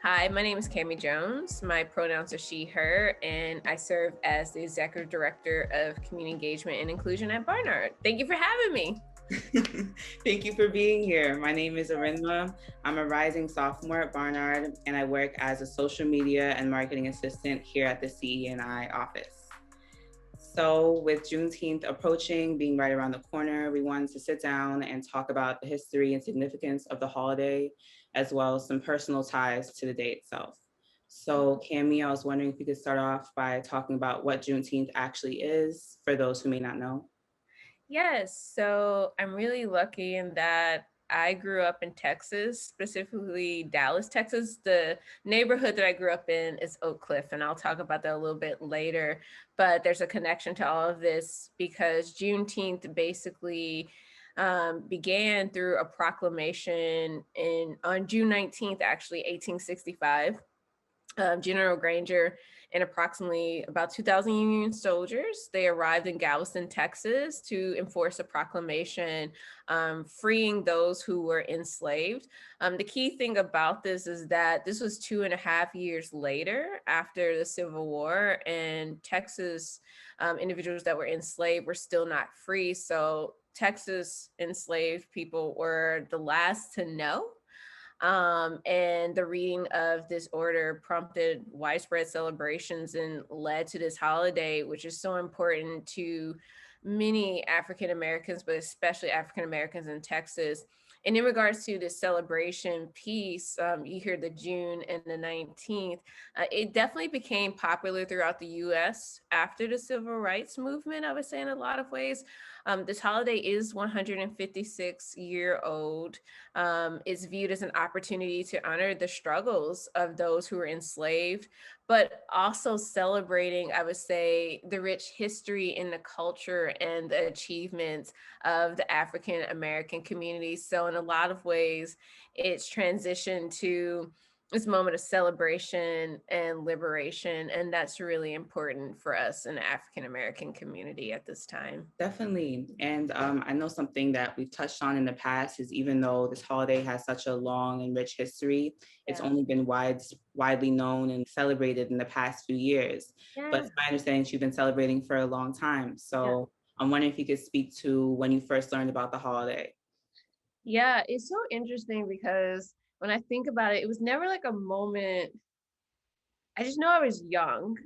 Hi, my name is Cami Jones. My pronouns are she, her, and I serve as the Executive Director of Community Engagement and Inclusion at Barnard. Thank you for having me. Thank you for being here. My name is Arinma. I'm a rising sophomore at Barnard, and I work as a social media and marketing assistant here at the CE&I office. So, with Juneteenth approaching, being right around the corner, we wanted to sit down and talk about the history and significance of the holiday, as well as some personal ties to the day itself. So, Cami, I was wondering if you could start off by talking about what Juneteenth actually is for those who may not know. Yes, so I'm really lucky in that I grew up in Texas, specifically Dallas, Texas. The neighborhood that I grew up in is Oak Cliff, and I'll talk about that a little bit later. But there's a connection to all of this because Juneteenth basically began through a proclamation on June 19th, actually 1865. General Granger and approximately about 2,000 Union soldiers. They arrived in Galveston, Texas to enforce a proclamation freeing those who were enslaved. The key thing about this is that this was 2.5 years later after the Civil War, and Texas individuals that were enslaved were still not free. So Texas enslaved people were the last to know, and the reading of this order prompted widespread celebrations and led to this holiday, which is so important to many African Americans, but especially African Americans in Texas. And in regards to the celebration piece, you hear the June and the 19th. It definitely became popular throughout the US after the civil rights movement, I would say, in a lot of ways. This holiday is 156-year old. Is viewed as an opportunity to honor the struggles of those who were enslaved, but also celebrating, I would say, the rich history in the culture and the achievements of the African American community. So, in a lot of ways, it's transitioned to this moment of celebration and liberation. And that's really important for us in the African American community at this time. Definitely. And I know something that we've touched on in the past is even though this holiday has such a long and rich history, it's Yeah. only been widely known and celebrated in the past few years. But Yeah. it's my understanding that you've been celebrating for a long time. Yeah. So I'm wondering if you could speak to when you first learned about the holiday. Yeah, it's so interesting because when I think about it, it was never like a moment. I just know I was young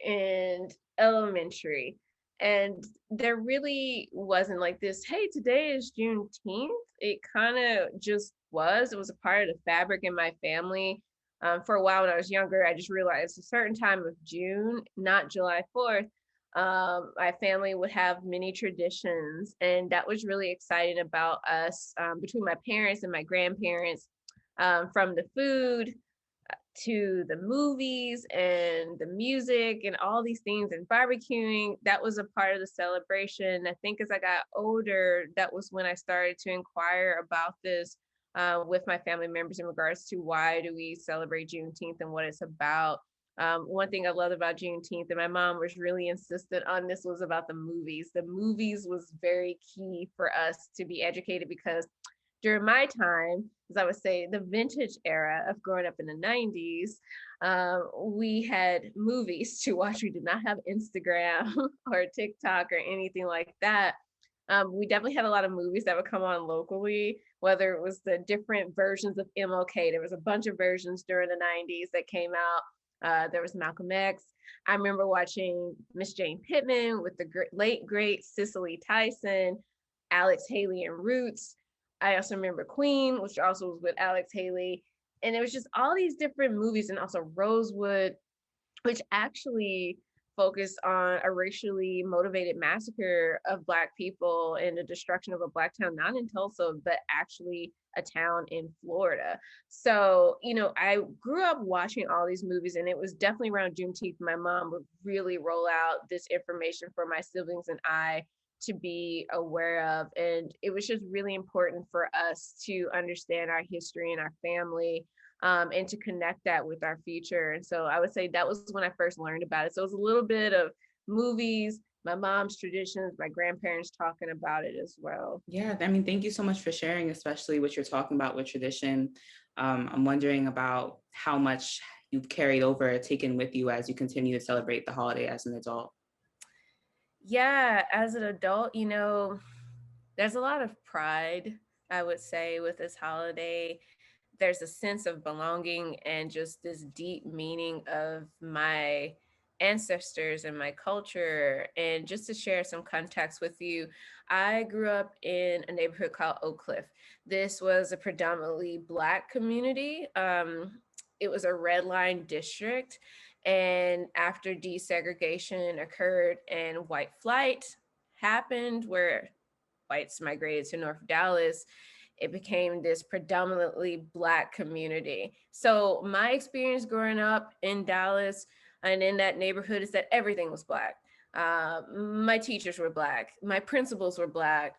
and elementary, and there really wasn't like this, hey, today is Juneteenth. It kind of just was. It was a part of the fabric in my family. For a while when I was younger, I just realized a certain time of June, not July 4th, my family would have many traditions, and that was really exciting about us, between my parents and my grandparents, from the food to the movies and the music and all these things and barbecuing. That was a part of the celebration. I think as I got older, that was when I started to inquire about this with my family members in regards to why do we celebrate Juneteenth and what it's about. One thing I loved about Juneteenth, and my mom was really insistent on this, was about the movies. The movies was very key for us to be educated because during my time, as I would say, the vintage era of growing up in the 90s, we had movies to watch. We did not have Instagram or TikTok or anything like that. We definitely had a lot of movies that would come on locally, whether it was the different versions of MLK. There was a bunch of versions during the 90s that came out. There was Malcolm X. I remember watching Miss Jane Pittman with the late, great Cicely Tyson, Alex Haley and Roots. I also remember Queen, which also was with Alex Haley. And it was just all these different movies, and also Rosewood, which actually focused on a racially motivated massacre of Black people and the destruction of a Black town, not in Tulsa, but actually a town in Florida. So, I grew up watching all these movies, and it was definitely around Juneteenth. My mom would really roll out this information for my siblings and I to be aware of. And it was just really important for us to understand our history and our family, and to connect that with our future. And so I would say that was when I first learned about it. So it was a little bit of movies, my mom's traditions, my grandparents talking about it as well. Yeah, I mean, thank you so much for sharing, especially what you're talking about with tradition. I'm wondering about how much you've carried over, taken with you as you continue to celebrate the holiday as an adult. Yeah, as an adult, there's a lot of pride, I would say, with this holiday. There's a sense of belonging and just this deep meaning of my ancestors and my culture. And just to share some context with you, I grew up in a neighborhood called Oak Cliff. This was a predominantly Black community. It was a red line district. And after desegregation occurred and white flight happened, where whites migrated to North Dallas, it became this predominantly Black community. So my experience growing up in Dallas and in that neighborhood is that everything was Black. My teachers were Black, my principals were Black,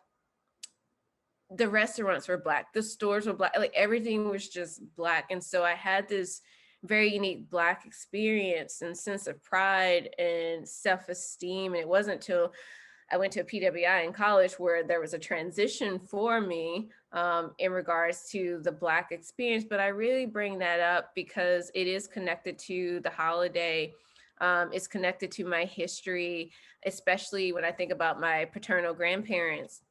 the restaurants were Black, the stores were Black, like everything was just Black. And so I had this very unique Black experience and sense of pride and self-esteem. And it wasn't until I went to a PWI in college where there was a transition for me in regards to the Black experience. But I really bring that up because it is connected to the holiday. It's connected to my history, especially when I think about my paternal grandparents.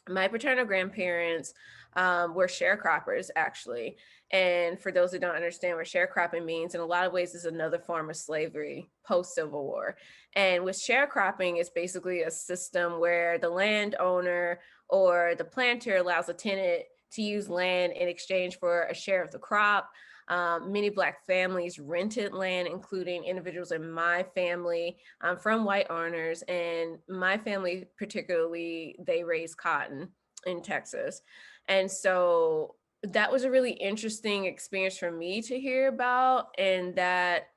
My paternal grandparents were sharecroppers, actually. And for those who don't understand what sharecropping means, in a lot of ways, is another form of slavery post Civil War. And with sharecropping, it's basically a system where the landowner or the planter allows a tenant to use land in exchange for a share of the crop. Many Black families rented land, including individuals in my family from white owners. And my family, particularly, they raised cotton in Texas. And so that was a really interesting experience for me to hear about, and that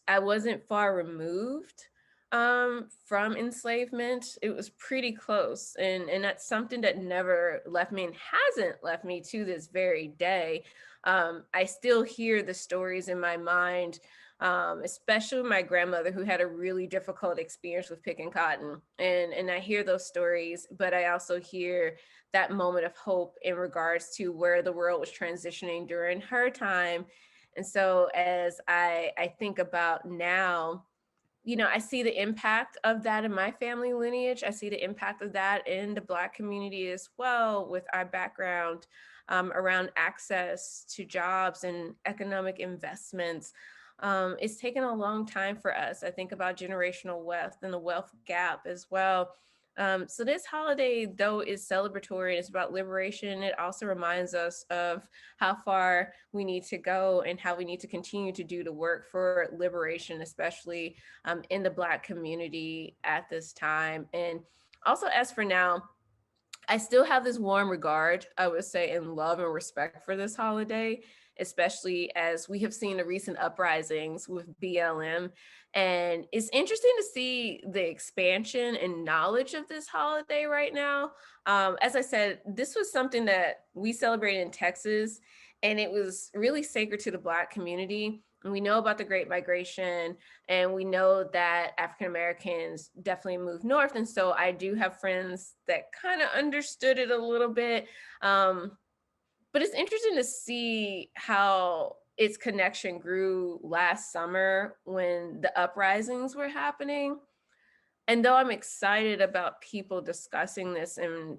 I wasn't far removed from enslavement. It was pretty close. And that's something that never left me and hasn't left me to this very day. I still hear the stories in my mind, especially my grandmother, who had a really difficult experience with picking cotton. And I hear those stories, but I also hear that moment of hope in regards to where the world was transitioning during her time. And so as I think about now, I see the impact of that in my family lineage. I see the impact of that in the Black community as well, with our background around access to jobs and economic investments. It's taken a long time for us. I think about generational wealth and the wealth gap as well. So this holiday, though, is celebratory and it's about liberation. It also reminds us of how far we need to go and how we need to continue to do the work for liberation, especially in the Black community at this time. And also, as for now, I still have this warm regard, I would say, and love and respect for this holiday, especially as we have seen the recent uprisings with BLM. And it's interesting to see the expansion and knowledge of this holiday right now. As I said, this was something that we celebrated in Texas, and it was really sacred to the Black community. And we know about the Great Migration, and we know that African Americans definitely moved north. And so I do have friends that kind of understood it a little bit. But it's interesting to see how its connection grew last summer when the uprisings were happening. And though I'm excited about people discussing this and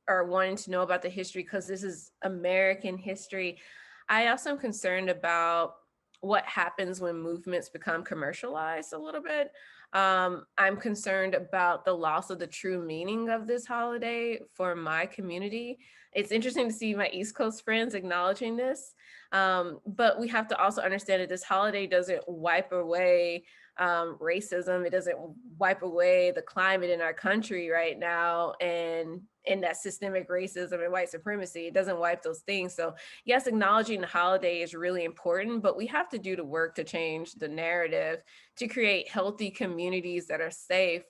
or wanting to know about the history because this is American history, I also am concerned about what happens when movements become commercialized a little bit. I'm concerned about the loss of the true meaning of this holiday for my community. It's interesting to see my East Coast friends acknowledging this, but we have to also understand that this holiday doesn't wipe away racism. It doesn't wipe away the climate in our country right now and that systemic racism and white supremacy. It doesn't wipe those things. So yes, acknowledging the holiday is really important, but we have to do the work to change the narrative, to create healthy communities that are safe.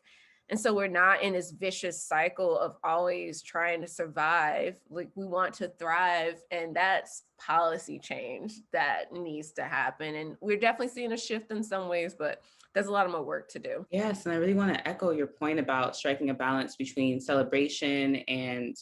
And so we're not in this vicious cycle of always trying to survive. Like, we want to thrive, and that's policy change that needs to happen. And we're definitely seeing a shift in some ways, but there's a lot more work to do. Yes, and I really want to echo your point about striking a balance between celebration and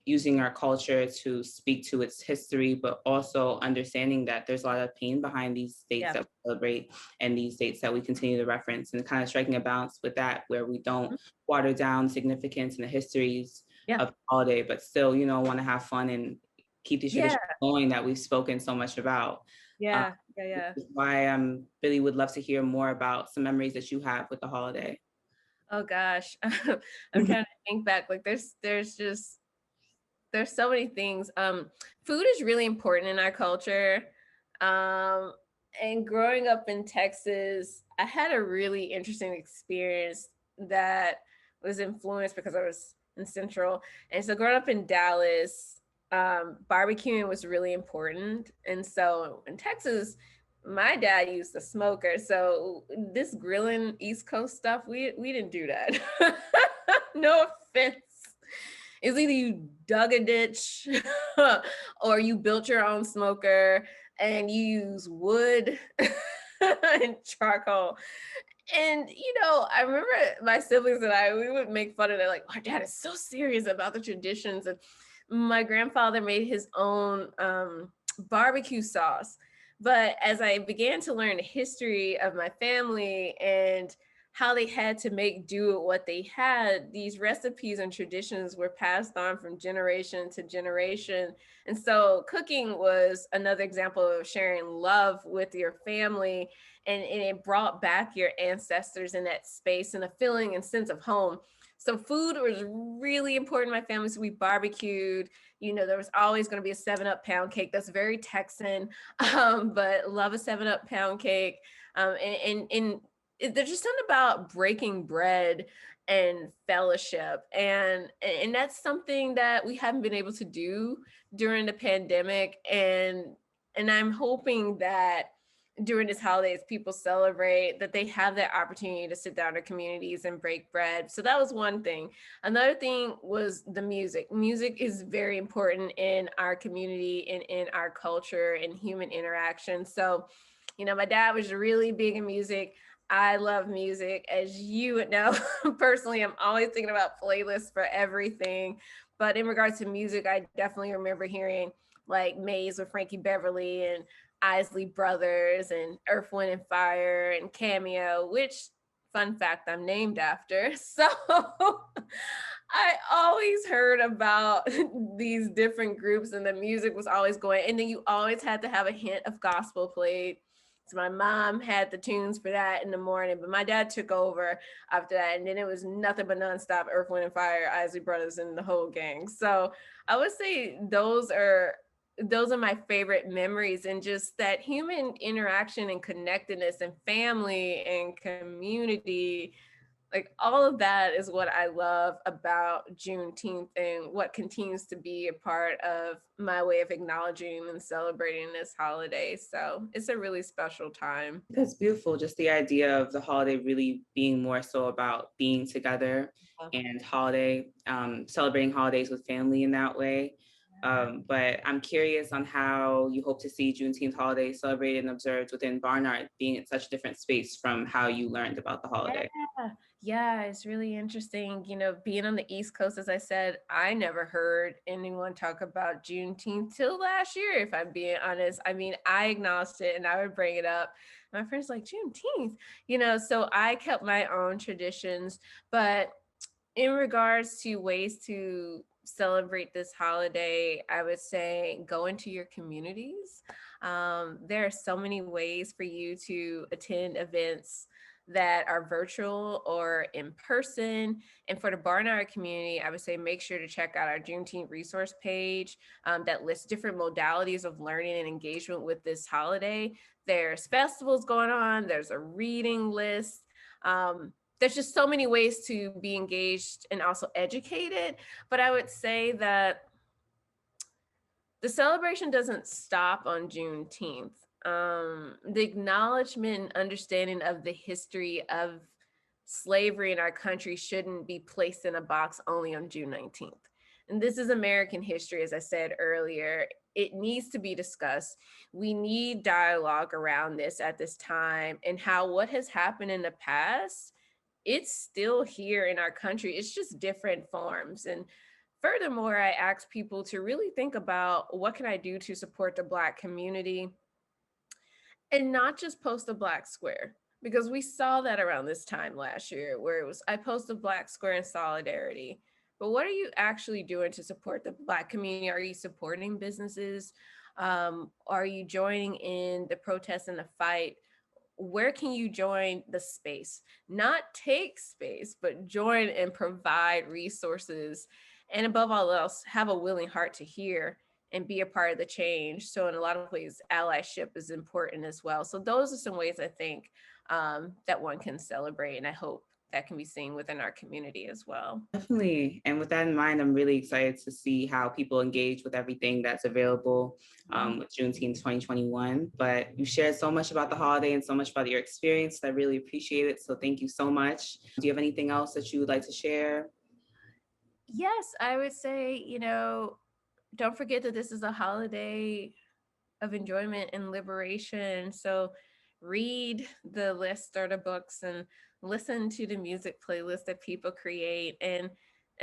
using our culture to speak to its history, but also understanding that there's a lot of pain behind these dates Yeah. that we celebrate and these dates that we continue to reference, and kind of striking a balance with that where we don't Mhm. water down significance and the histories Yeah. of the holiday, but still, want to have fun and keep these Yeah. traditions going that we've spoken so much about. Um, Yeah. Yeah. Yeah. which is why I really would love to hear more about some memories that you have with the holiday. Oh gosh. I'm trying to think back. Like there's so many things. Food is really important in our culture. Um, and growing up in Texas, I had a really interesting experience that was influenced because I was in Central. And so growing up in Dallas, barbecuing was really important. And so in Texas, my dad used a smoker. So this grilling East Coast stuff, we didn't do that. No offense. It's either you dug a ditch or you built your own smoker and you use wood and charcoal. And I remember my siblings and I, we would make fun of it, like, our dad is so serious about the traditions. And my grandfather made his own barbecue sauce. But as I began to learn the history of my family and how they had to make do with what they had, these recipes and traditions were passed on from generation to generation. And so cooking was another example of sharing love with your family, and it brought back your ancestors in that space and a feeling and sense of home. So food was really important in my family. So we barbecued. There was always going to be a 7-Up pound cake. That's very Texan, but love a 7-Up pound cake. And there's just something about breaking bread and fellowship, and that's something that we haven't been able to do during the pandemic. And I'm hoping that during this holidays people celebrate that they have that opportunity to sit down in communities and break bread. So that was one thing. Another thing was the music is very important in our community and in our culture and human interaction. So my dad was really big in music. I love music, as you would know. Personally, I'm always thinking about playlists for everything. But in regards to music, I definitely remember hearing like Maze with Frankie Beverly and Isley Brothers and Earth, Wind and Fire and Cameo, which, fun fact, I'm named after. So I always heard about these different groups, and the music was always going. And then you always had to have a hint of gospel played. So my mom had the tunes for that in the morning, but my dad took over after that. And then it was nothing but nonstop Earth, Wind and Fire, Isley Brothers, and the whole gang. So I would say those are my favorite memories, and just that human interaction and connectedness and family and community. Like all of that is what I love about Juneteenth, and what continues to be a part of my way of acknowledging and celebrating this holiday. So it's a really special time. That's beautiful. Just the idea of the holiday really being more so about being together and celebrating holidays with family in that way. But I'm curious on how you hope to see Juneteenth holiday celebrated and observed within Barnard, being in such a different space from how you learned about the holiday. Yeah. Yeah, it's really interesting. Being on the East Coast, as I said, I never heard anyone talk about Juneteenth till last year, if I'm being honest. I mean, I acknowledged it and I would bring it up. My friends like, Juneteenth, so I kept my own traditions. But in regards to ways to celebrate this holiday, I would say go into your communities. There are so many ways for you to attend events that are virtual or in person. And for the Barnard community, I would say make sure to check out our Juneteenth resource page that lists different modalities of learning and engagement with this holiday. There's festivals going on, there's a reading list. There's just so many ways to be engaged and also educated. But I would say that the celebration doesn't stop on Juneteenth. The acknowledgement and understanding of the history of slavery in our country shouldn't be placed in a box only on June 19th. And this is American history, as I said earlier. It needs to be discussed. We need dialogue around this at this time, and how what has happened in the past, it's still here in our country. It's just different forms. And Furthermore, I ask people to really think about what can I do to support the Black community and not just post a Black square. Because we saw that around this time last year, where it was, I post a Black square in solidarity. But what are you actually doing to support the Black community? Are you supporting businesses? Are you joining in the protest and the fight? Where can you join the space? Not take space, but join and provide resources. And above all else, have a willing heart to hear and be a part of the change. So in a lot of ways, allyship is important as well. So those are some ways I think that one can celebrate. And I hope that can be seen within our community as well. Definitely. And with that in mind, I'm really excited to see how people engage with everything that's available with Juneteenth 2021. But you shared so much about the holiday and so much about your experience. I really appreciate it. So thank you so much. Do you have anything else that you would like to share? Yes, I would say, don't forget that this is a holiday of enjoyment and liberation. So read the list or the books and listen to the music playlist that people create, and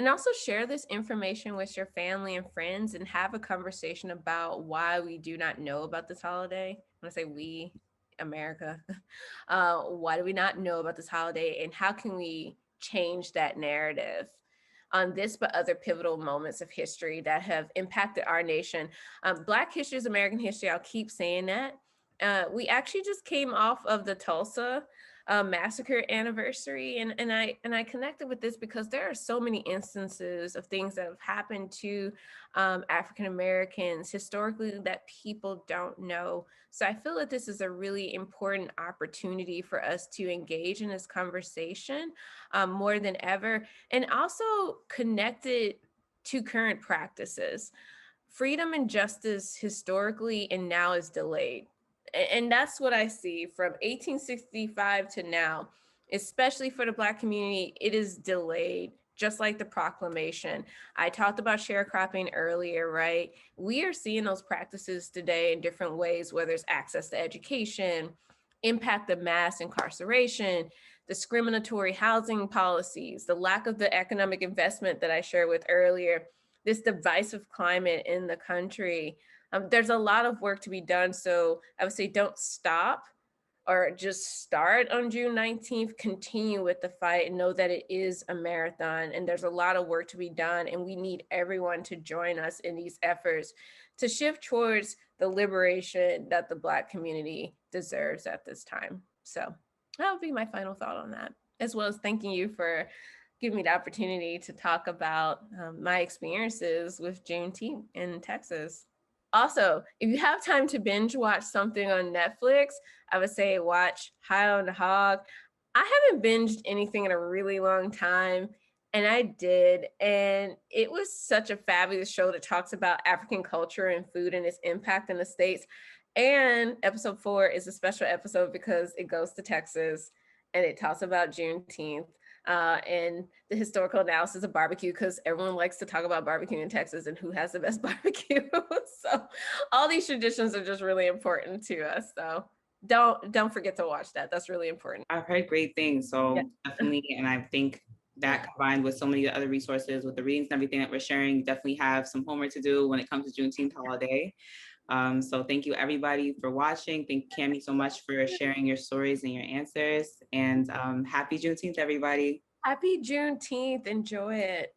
also share this information with your family and friends and have a conversation about why we do not know about this holiday. When I say we, America, why do we not know about this holiday and how can we change that narrative on this but other pivotal moments of history that have impacted our nation. Black history is American history. I'll keep saying that. We actually just came off of the Tulsa massacre anniversary, and I connected with this because there are so many instances of things that have happened to African Americans historically that people don't know. So I feel that this is a really important opportunity for us to engage in this conversation more than ever, and also connected to current practices. Freedom and justice historically and now is delayed. And that's what I see from 1865 to now, especially for the Black community, it is delayed, just like the proclamation. I talked about sharecropping earlier, right? We are seeing those practices today in different ways, whether it's access to education, impact of mass incarceration, discriminatory housing policies, the lack of the economic investment that I shared with earlier, this divisive climate in the country. There's a lot of work to be done. So I would say don't stop or just start on June 19th, continue with the fight and know that it is a marathon and there's a lot of work to be done. And we need everyone to join us in these efforts to shift towards the liberation that the Black community deserves at this time. So that would be my final thought on that, as well as thanking you for giving me the opportunity to talk about my experiences with Juneteenth in Texas. Also, if you have time to binge watch something on Netflix, I would say watch High on the Hog. I haven't binged anything in a really long time, and I did. And it was such a fabulous show that talks about African culture and food and its impact in the States. And episode 4 is a special episode because it goes to Texas and it talks about Juneteenth and the historical analysis of barbecue, because everyone likes to talk about barbecue in Texas and who has the best barbecue. So all these traditions are just really important to us. So don't forget to watch that. That's really important. I've heard great things, so Yeah. definitely, and I think that combined with so many other resources, with the readings and everything that we're sharing, you definitely have some homework to do when it comes to Juneteenth holiday. So thank you everybody for watching. Thank Cami so much for sharing your stories and your answers. And happy Juneteenth, everybody. Happy Juneteenth. Enjoy it.